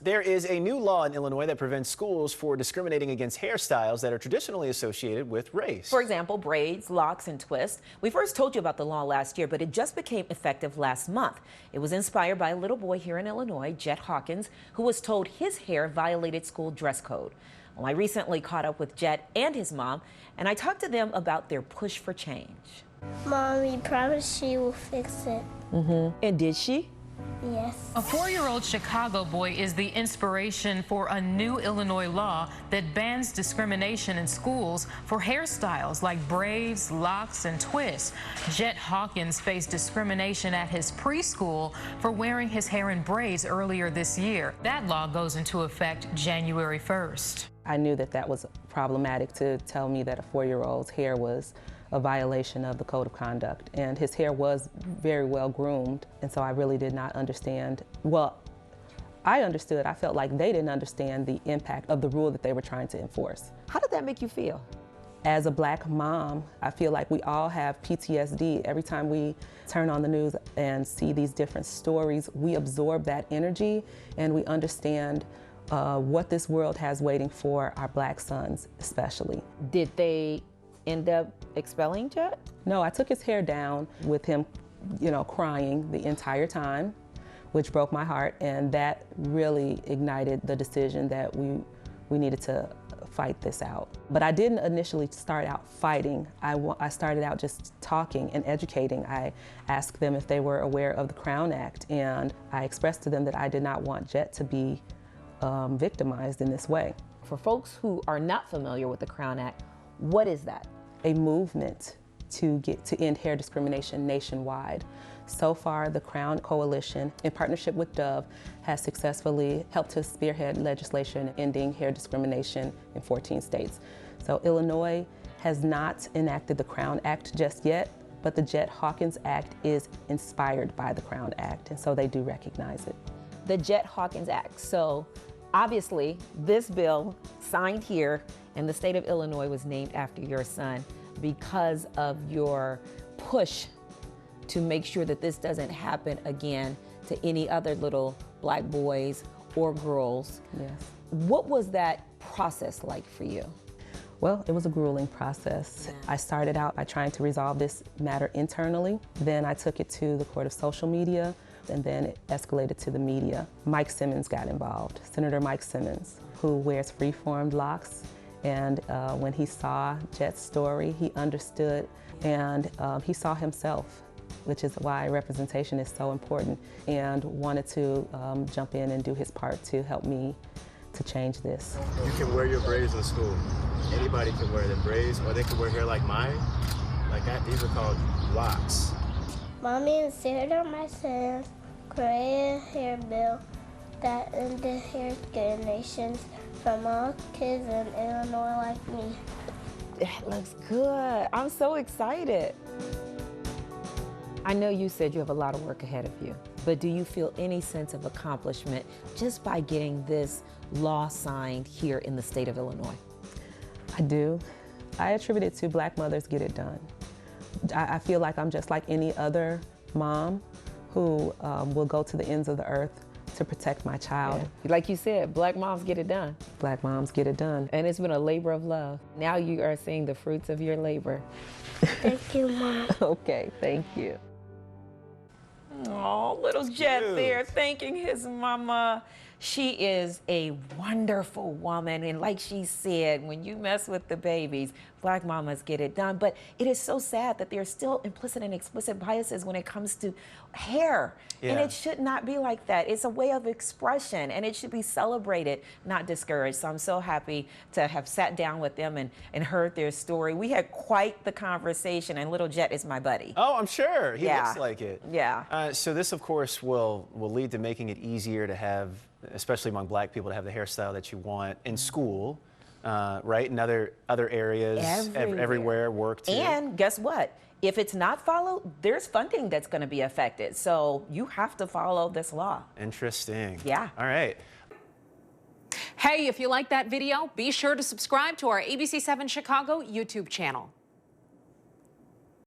There is a new law in Illinois that prevents schools for discriminating against hairstyles that are traditionally associated with race. For example, braids, locks, and twists. We first told you about the law last year, but it just became effective last month. It was inspired by a little boy here in Illinois, Jett Hawkins, who was told his hair violated school dress code. Well, I recently caught up with Jett and his mom, and I talked to them about their push for change. Mommy promised she will fix it. And did she? Yes. A 4-year-old Chicago boy is the inspiration for a new Illinois law that bans discrimination in schools for hairstyles like braids, locks, and twists. Jett Hawkins faced discrimination at his preschool for wearing his hair in braids earlier this year. That law goes into effect January 1st. I knew that that was problematic to tell me that a 4-year-old's hair was a violation of the code of conduct, and his hair was very well groomed, and so I really did not understand. Well, I understood. I felt like they didn't understand the impact of the rule that they were trying to enforce. How did that make you feel? As a black mom, I feel like we all have PTSD. Every time we turn on the news and see these different stories, we absorb that energy and we understand what this world has waiting for our black sons, especially. Did they end up expelling Jett? No, I took his hair down with him, crying the entire time, which broke my heart, and that really ignited the decision that we needed to fight this out. But I didn't initially start out fighting. I started out just talking and educating. I asked them if they were aware of the Crown Act, and I expressed to them that I did not want Jett to be victimized in this way. For folks who are not familiar with the Crown Act, what is that? A movement to end hair discrimination nationwide. So far, the Crown Coalition, in partnership with Dove, has successfully helped to spearhead legislation ending hair discrimination in 14 states. So Illinois has not enacted the Crown Act just yet, but the Jett Hawkins Act is inspired by the Crown Act, and so they do recognize it. The Jett Hawkins Act. So obviously, this bill signed here in the state of Illinois was named after your son because of your push to make sure that this doesn't happen again to any other little black boys or girls. Yes. What was that process like for you? Well, it was a grueling process. I started out by trying to resolve this matter internally. Then I took it to the Court of Social Media, and then it escalated to the media. Mike Simmons got involved, Senator Mike Simmons, who wears free-formed locks. And when he saw Jett's story, he understood, and he saw himself, which is why representation is so important, and wanted to jump in and do his part to help me to change this. You can wear your braids in school. Anybody can wear their braids, or they can wear hair like mine. Like that, these are called locks. Mommy and Senator my son created a hair bill that ended hair discrimination from all kids in Illinois like me. That looks good. I'm so excited. I know you said you have a lot of work ahead of you, but do you feel any sense of accomplishment just by getting this law signed here in the state of Illinois? I do. I attribute it to Black mothers get it done. I feel like I'm just like any other mom who will go to the ends of the earth to protect my child. Yeah. Like you said, black moms get it done. Black moms get it done. And it's been a labor of love. Now you are seeing the fruits of your labor. Thank you, Mom. Okay, thank you. Oh, little Jett there thanking his mama. She is a wonderful woman, and like she said, when you mess with the babies, black mamas get it done. But it is so sad that there's still implicit and explicit biases when it comes to hair. And it should not be like that. It's a way of expression, and it should be celebrated, not discouraged. So I'm so happy to have sat down with them and heard their story. We had quite the conversation, and little Jett is my buddy. Oh, I'm sure. He looks like it. Yeah. So this, of course, will lead to making it easier to have, especially among black people, to have the hairstyle that you want in school, right? In other areas, everywhere, work too. And guess what? If it's not followed, there's funding that's going to be affected. So you have to follow this law. Interesting. Yeah. All right. Hey, if you like that video, be sure to subscribe to our ABC7 Chicago YouTube channel.